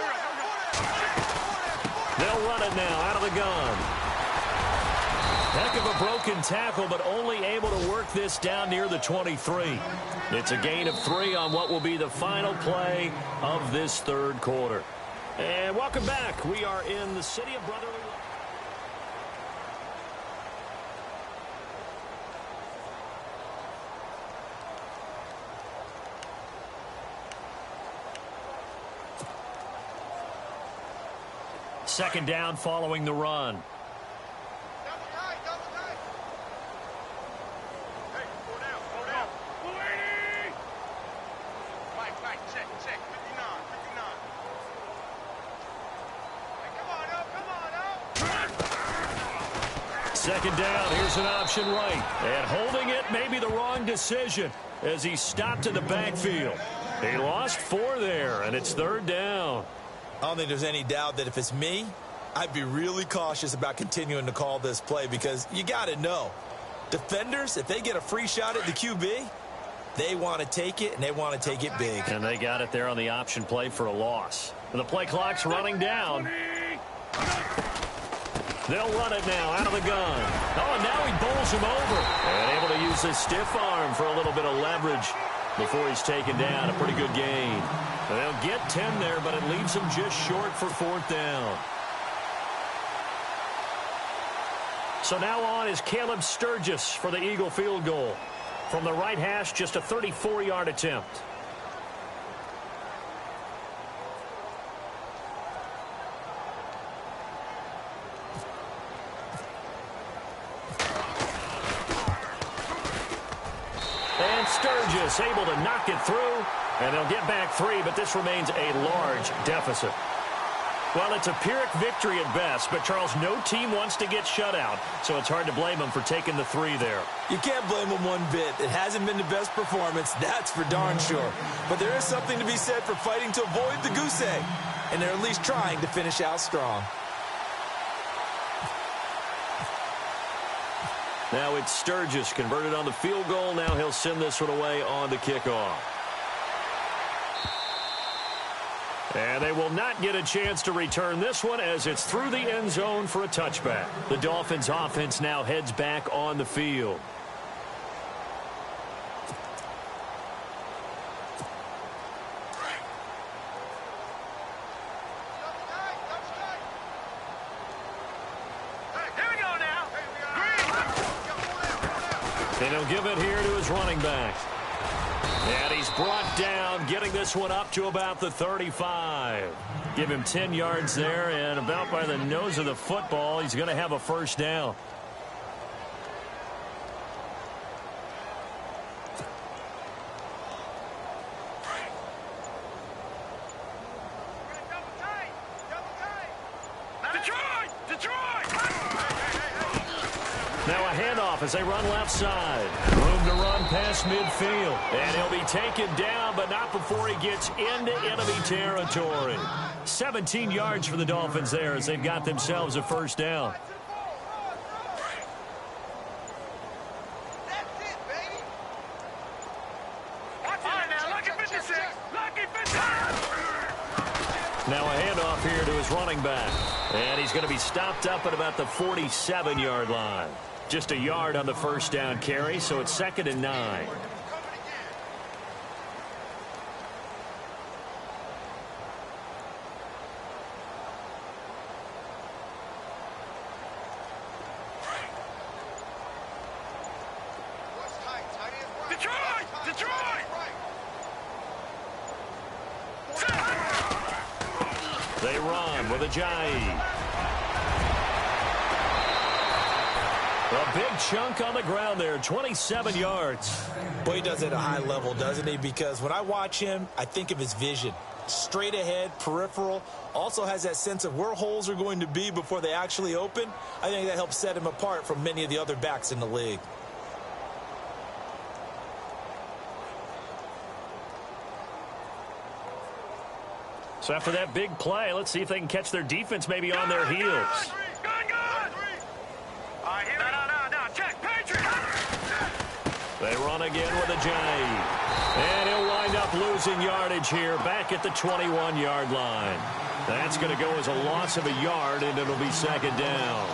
They'll run it now out of the gun. Heck of a broken tackle, but only able to work this down near the 23. It's a gain of 3 on what will be the final play of this 3rd quarter. And welcome back. We are in the city of brotherly love. Second down following the run. Double tight. Hey, go down. Mike, check. 59. Hey, come on, Second down, here's an option right. And holding it may be the wrong decision as he stopped in the backfield. He lost 4 there, and it's 3rd down. I don't think there's any doubt that if it's me, I'd be really cautious about continuing to call this play because you got to know, defenders, if they get a free shot at the QB, They want to take it, and they want to take it big. And they got it there on the option play for a loss. And the play clock's running down. They'll run it now out of the gun. Oh, and now he bowls him over. And able to use his stiff arm for a little bit of leverage before he's taken down. A pretty good gain. And they'll get 10 there, but it leaves them just short for 4th down. So now on is Caleb Sturgis for the Eagle field goal. From the right hash, just a 34-yard attempt. And Sturgis able to knock it through, and they'll get back 3, but this remains a large deficit. Well, it's a Pyrrhic victory at best, but, Charles, no team wants to get shut out, so it's hard to blame them for taking the 3 there. You can't blame them one bit. It hasn't been the best performance, that's for darn sure. But there is something to be said for fighting to avoid the goose egg, and they're at least trying to finish out strong. Now it's Sturgis converted on the field goal. Now he'll send this one away on the kickoff. And they will not get a chance to return this one as it's through the end zone for a touchback. The Dolphins offense now heads back on the field. And he'll give it here to his running back. And he's brought down, getting this one up to about the 35. Give him 10 yards there, and about by the nose of the football, he's going to have a first down. Now a handoff as they run left side. Room to run past midfield. And he'll be taken down, but not before he gets into enemy territory. 17 yards for the Dolphins there as they've got themselves a first down. Now a handoff here to his running back. And he's going to be stopped up at about the 47-yard line. Just a yard on the first down carry, so it's 2nd and 9. They run with Ajayi. A big chunk on the ground there, 27 yards. Boy, he does it at a high level, doesn't he? Because when I watch him, I think of his vision. Straight ahead, peripheral, also has that sense of where holes are going to be before they actually open. I think that helps set him apart from many of the other backs in the league. So after that big play, let's see if they can catch their defense maybe on their heels. They run again with Ajayi. And he'll wind up losing yardage here back at the 21-yard line. That's going to go as a loss of a yard, and it'll be 2nd down.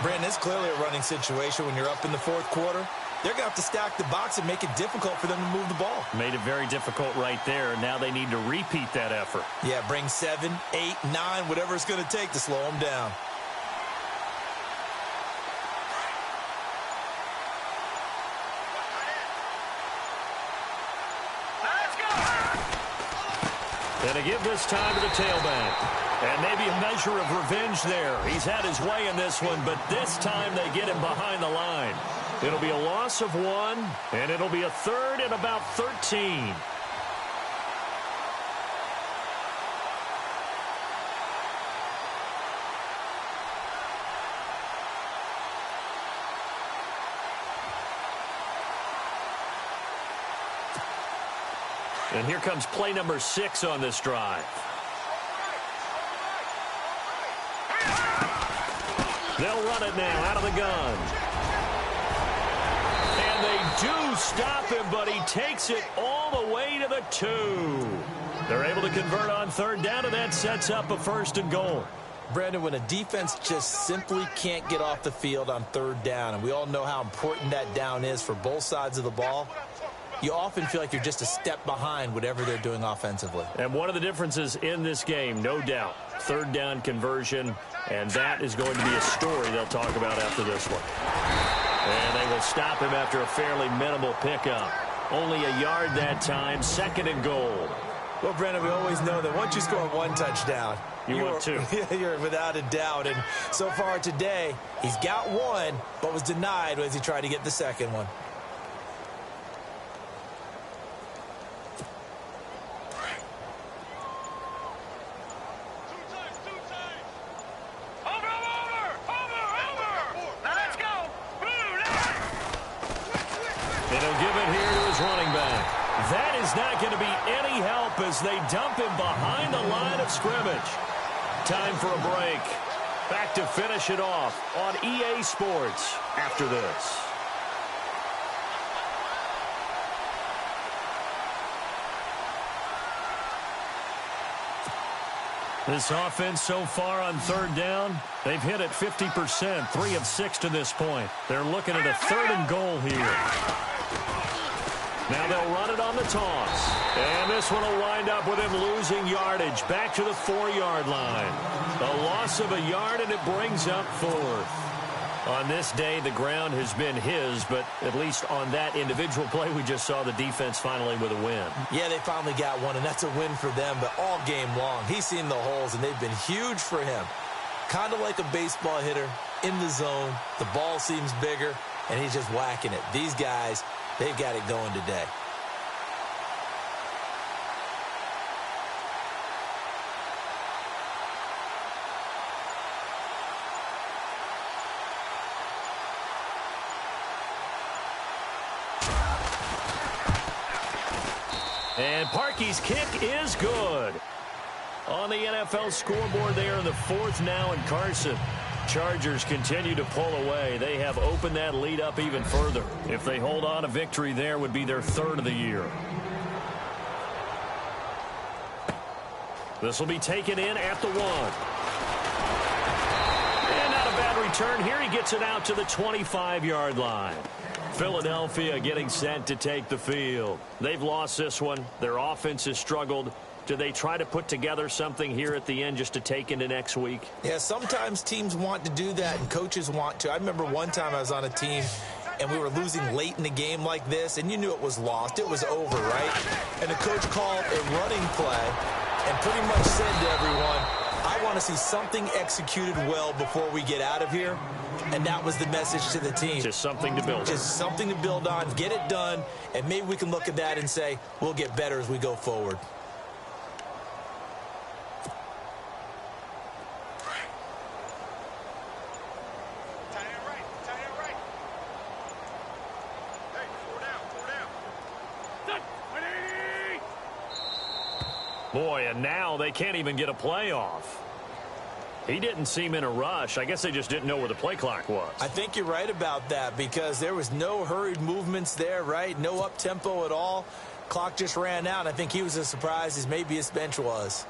Brandon, it's clearly a running situation when you're up in the 4th quarter. They're going to have to stack the box and make it difficult for them to move the ball. Made it very difficult right there. Now they need to repeat that effort. Yeah, bring 7, 8, 9, whatever it's going to take to slow them down. And to give this time to the tailback. And maybe a measure of revenge there. He's had his way in this one, but this time they get him behind the line. It'll be a loss of 1, and it'll be a 3rd and about 13. And here comes play number 6 on this drive. They'll run it now out of the gun. And they do stop him, but he takes it all the way to the 2. They're able to convert on third down, and that sets up a 1st and goal. Brandon, when a defense just simply can't get off the field on third down, and we all know how important that down is for both sides of the ball, you often feel like you're just a step behind whatever they're doing offensively. And one of the differences in this game, no doubt, third down conversion, and that is going to be a story they'll talk about after this one. And they will stop him after a fairly minimal pickup. Only a yard that time, 2nd and goal. Well, Brandon, we always know that once you score 1 touchdown, you're 2. You're without a doubt. And so far today, he's got 1, but was denied as he tried to get the 2nd one. That is not going to be any help as they dump him behind the line of scrimmage. Time for a break. Back to finish it off on EA Sports after this. This offense so far on third down, they've hit it 50%, 3 of 6 to this point. They're looking at a 3rd and goal here. Now they'll run it on the toss. And this one will wind up with him losing yardage back to the 4-yard line. A loss of a yard, and it brings up 4th. On this day, the ground has been his, but at least on that individual play, we just saw the defense finally with a win. Yeah, they finally got one, and that's a win for them, but all game long, he's seen the holes, and they've been huge for him. Kind of like a baseball hitter in the zone. The ball seems bigger, and he's just whacking it. These guys, they've got it going today. And Parkey's kick is good. On the NFL scoreboard there in the 4th now in Carson. Chargers continue to pull away. They have opened that lead up even further. If they hold on, a victory there would be their 3rd of the year. This will be taken in at the 1. And not a bad return here. He gets it out to the 25-yard line. Philadelphia getting set to take the field. They've lost this one. Their offense has struggled. Do they try to put together something here at the end just to take into next week? Yeah, sometimes teams want to do that and coaches want to. I remember one time I was on a team and we were losing late in the game like this, and you knew it was lost. It was over, right? And the coach called a running play and pretty much said to everyone, I want to see something executed well before we get out of here. And that was the message to the team. Just something to build on. Just something to build on, get it done, and maybe we can look at that and say, we'll get better as we go forward. Boy, and now they can't even get a play off. He didn't seem in a rush. I guess they just didn't know where the play clock was. I think you're right about that because there was no hurried movements there, right? No up-tempo at all. Clock just ran out. I think he was as surprised as maybe his bench was.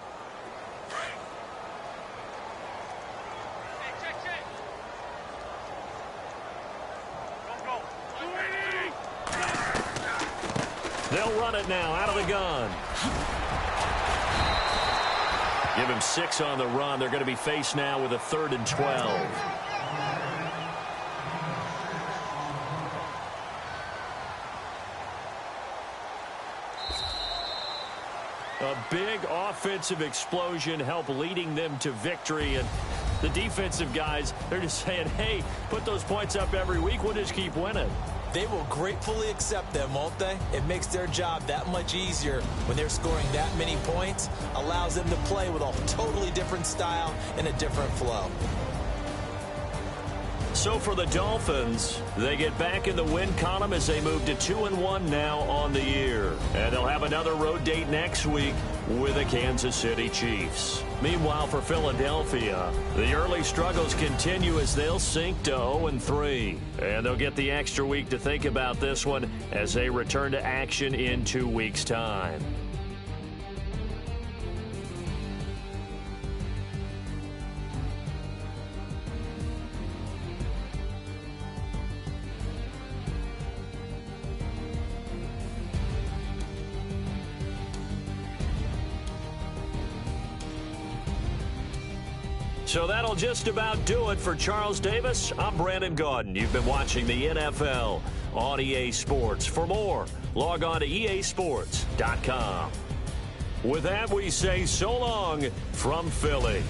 They'll run it now out of the gun. Give him 6 on the run. They're going to be faced now with a 3rd and 12. A big offensive explosion helped leading them to victory. And the defensive guys, they're just saying, hey, put those points up every week. We'll just keep winning. They will gratefully accept them, won't they? It makes their job that much easier when they're scoring that many points. Allows them to play with a totally different style and a different flow. So for the Dolphins, they get back in the win column as they move to 2-1 now on the year. And they'll have another road date next week with the Kansas City Chiefs. Meanwhile, for Philadelphia, the early struggles continue as they'll sink to 0-3. And they'll get the extra week to think about this one as they return to action in 2 weeks' time. So that'll just about do it for Charles Davis. I'm Brandon Gaudin. You've been watching the NFL on EA Sports. For more, log on to easports.com. With that, we say so long from Philly.